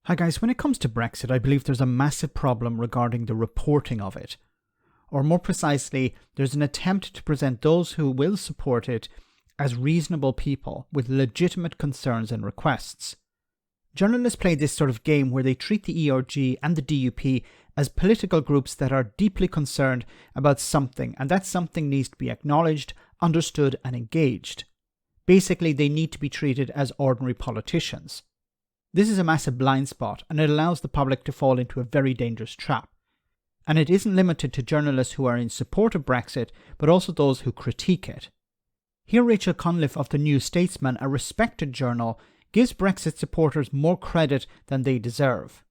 Hi guys, when it comes to Brexit, I believe there's a massive problem regarding the reporting of it. Or more precisely, there's an attempt to present those who will support it as reasonable people with legitimate concerns and requests. Journalists play this sort of game where they treat the ERG and the DUP as political groups that are deeply concerned about something, and that something needs to be acknowledged, understood and engaged. Basically, they need to be treated as ordinary politicians. This is a massive blind spot, and it allows the public to fall into a very dangerous trap. And it isn't limited to journalists who are in support of Brexit, but also those who critique it. Here Rachel Cunliffe of the New Statesman, a respected journal, gives Brexit supporters more credit than they deserve.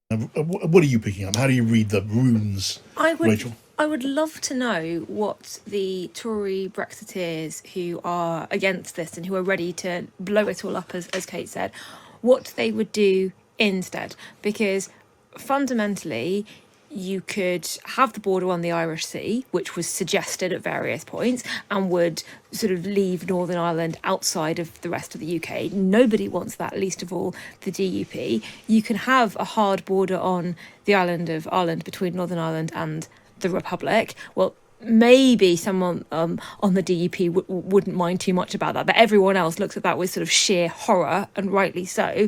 What are you picking up? How do you read the runes, Rachel? I would love to know what the Tory Brexiteers who are against this and who are ready to blow it all up, as Kate said, what they would do instead. Because fundamentally, you could have the border on the Irish Sea, which was suggested at various points, and would sort of leave Northern Ireland outside of the rest of the UK. Nobody wants that, least of all the DUP. You can have a hard border on the island of Ireland between Northern Ireland and the Republic. Well, maybe someone on the DUP wouldn't mind too much about that, but everyone else looks at that with sort of sheer horror, and rightly so.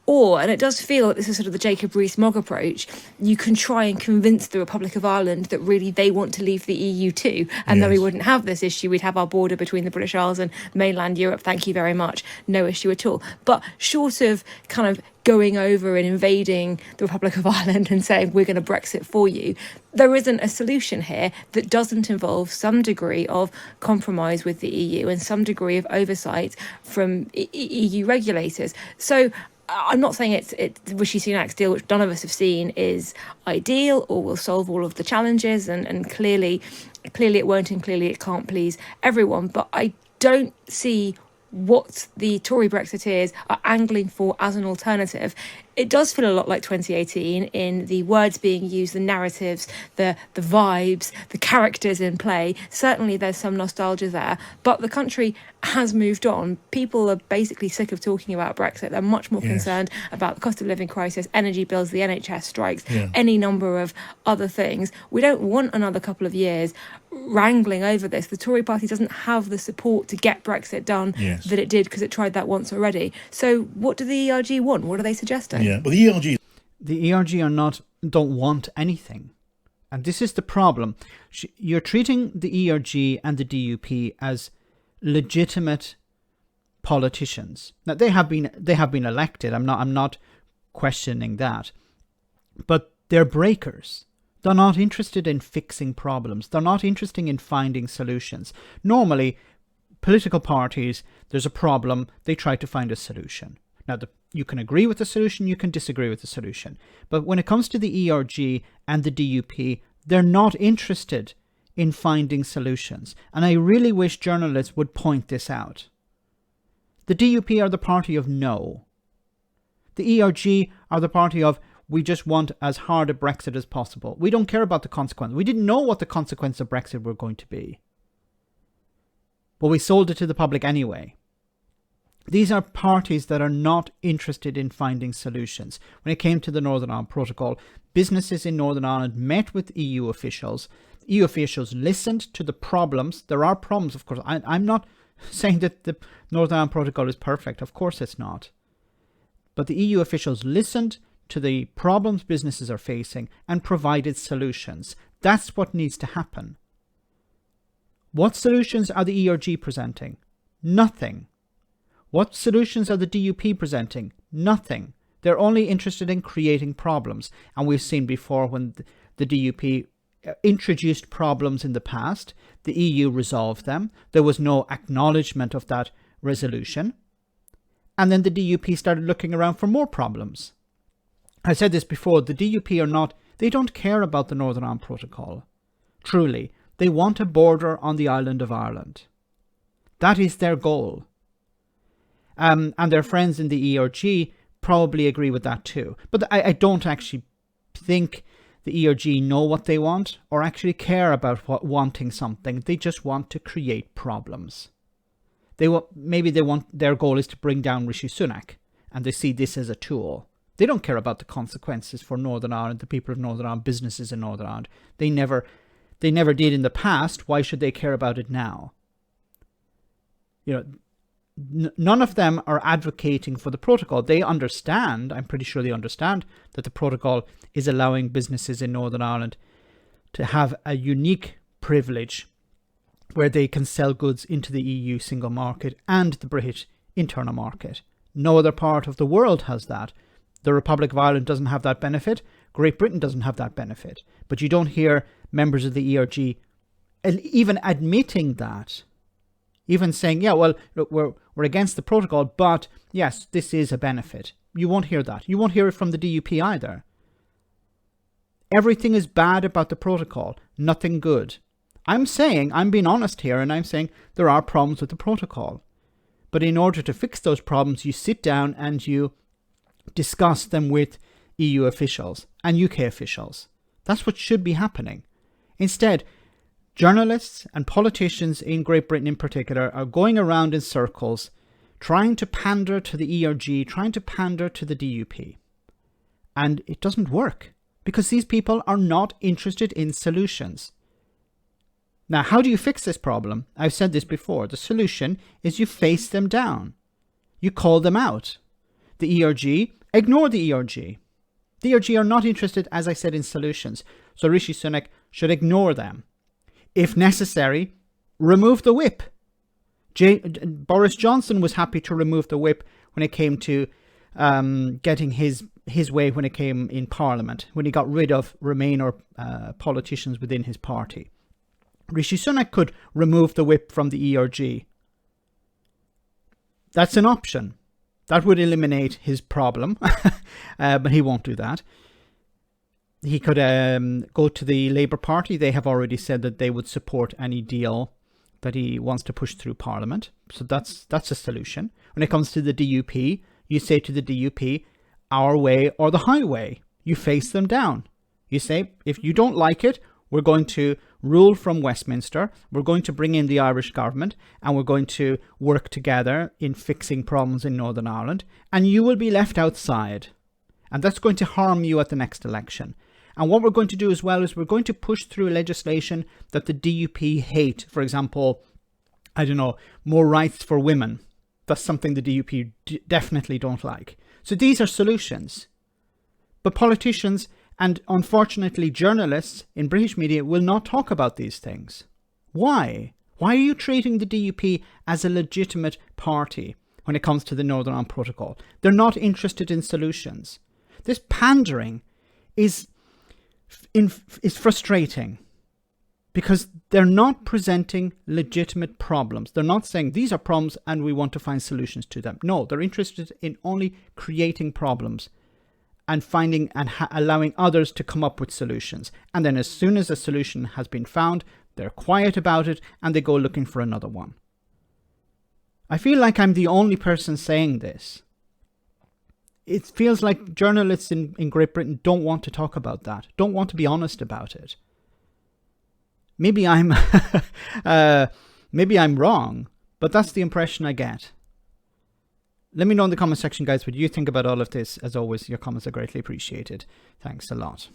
Or, and it does feel like this is sort of the Jacob Rees-Mogg approach, you can try and convince the Republic of Ireland that really they want to leave the EU too, and then we wouldn't have this issue. We'd have our border between the British Isles and mainland Europe, thank you very much, no issue at all. But short of kind of going over and invading the Republic of Ireland and saying we're going to Brexit for you, there isn't a solution here that doesn't involve some degree of compromise with the EU and some degree of oversight from EU regulators. So I'm not saying it's Rishi Sunak's deal, which none of us have seen, is ideal or will solve all of the challenges, and clearly it won't, and clearly it can't please everyone. But I don't see what the Tory Brexiteers are angling for as an alternative. It does feel a lot like 2018 in the words being used, the narratives, the vibes, the characters in play. Certainly there's some nostalgia there, but the country has moved on. People are basically sick of talking about Brexit. They're much more concerned about the cost of living crisis, energy bills, the NHS strikes, any number of other things. We don't want another couple of years wrangling over this. The Tory Party doesn't have the support to get Brexit done that it did, because it tried that once already. So what do the ERG want? What are they suggesting? Yeah, but the ERG don't want anything. And this is the problem. You're treating the ERG and the DUP as legitimate politicians. Now they have been elected. I'm not questioning that. But they're breakers. They're not interested in fixing problems. They're not interested in finding solutions. Normally, political parties, there's a problem, they try to find a solution. Now, you can agree with the solution, you can disagree with the solution. But when it comes to the ERG and the DUP, they're not interested in finding solutions. And I really wish journalists would point this out. The DUP are the party of no. The ERG are the party of we just want as hard a Brexit as possible. We don't care about the consequences. We didn't know what the consequences of Brexit were going to be. But we sold it to the public anyway. These are parties that are not interested in finding solutions. When it came to the Northern Ireland Protocol, businesses in Northern Ireland met with EU officials. EU officials listened to the problems. There are problems, of course. I'm not saying that the Northern Ireland Protocol is perfect. Of course it's not. But the EU officials listened to the problems businesses are facing and provided solutions. That's what needs to happen. What solutions are the ERG presenting? Nothing. What solutions are the DUP presenting? Nothing. They're only interested in creating problems. And we've seen before when the DUP introduced problems in the past, the EU resolved them. There was no acknowledgement of that resolution. And then the DUP started looking around for more problems. I said this before, the DUP they don't care about the Northern Ireland Protocol. Truly, they want a border on the island of Ireland. That is their goal. And their friends in the ERG probably agree with that too. But I don't actually think the ERG know what they want or actually care about wanting something. They just want to create problems. Their goal is to bring down Rishi Sunak and they see this as a tool. They don't care about the consequences for Northern Ireland, the people of Northern Ireland, businesses in Northern Ireland. They never did in the past. Why should they care about it now? None of them are advocating for the protocol. They understand, I'm pretty sure they understand, that the protocol is allowing businesses in Northern Ireland to have a unique privilege where they can sell goods into the EU single market and the British internal market. No other part of the world has that. The Republic of Ireland doesn't have that benefit. Great Britain doesn't have that benefit. But you don't hear members of the ERG even admitting that. Even saying, yeah, well, look, we're against the protocol, but yes, this is a benefit. You won't hear that. You won't hear it from the DUP either. Everything is bad about the protocol, nothing good. I'm being honest here, and I'm saying there are problems with the protocol. But in order to fix those problems, you sit down and you discuss them with EU officials and UK officials. That's what should be happening. Instead, journalists and politicians in Great Britain in particular are going around in circles trying to pander to the ERG, trying to pander to the DUP. And it doesn't work because these people are not interested in solutions. Now, how do you fix this problem? I've said this before. The solution is you face them down. You call them out. The ERG, ignore the ERG. The ERG are not interested, as I said, in solutions. So Rishi Sunak should ignore them. If necessary, remove the whip. Boris Johnson was happy to remove the whip when it came to getting his way when it came in Parliament, when he got rid of Remainer politicians within his party. Rishi Sunak could remove the whip from the ERG. That's an option. That would eliminate his problem, but he won't do that. He could go to the Labour Party. They have already said that they would support any deal that he wants to push through Parliament. So that's a solution. When it comes to the DUP, you say to the DUP, our way or the highway. You face them down. You say, if you don't like it, we're going to rule from Westminster. We're going to bring in the Irish government and we're going to work together in fixing problems in Northern Ireland. And you will be left outside. And that's going to harm you at the next election. And what we're going to do as well is we're going to push through legislation that the DUP hate. For example, I don't know, more rights for women. That's something the DUP definitely don't like. So these are solutions. But politicians and unfortunately journalists in British media will not talk about these things. Why? Why are you treating the DUP as a legitimate party when it comes to the Northern Ireland Protocol? They're not interested in solutions. This pandering is frustrating because they're not presenting legitimate problems. They're not saying these are problems and we want to find solutions to them. No, they're interested in only creating problems and finding and allowing others to come up with solutions. And then as soon as a solution has been found, they're quiet about it and they go looking for another one. I feel like I'm the only person saying this. It feels like journalists in Great Britain don't want to talk about that, don't want to be honest about it. Maybe I'm wrong, but that's the impression I get. Let me know in the comment section, guys, what you think about all of this. As always, your comments are greatly appreciated. Thanks a lot.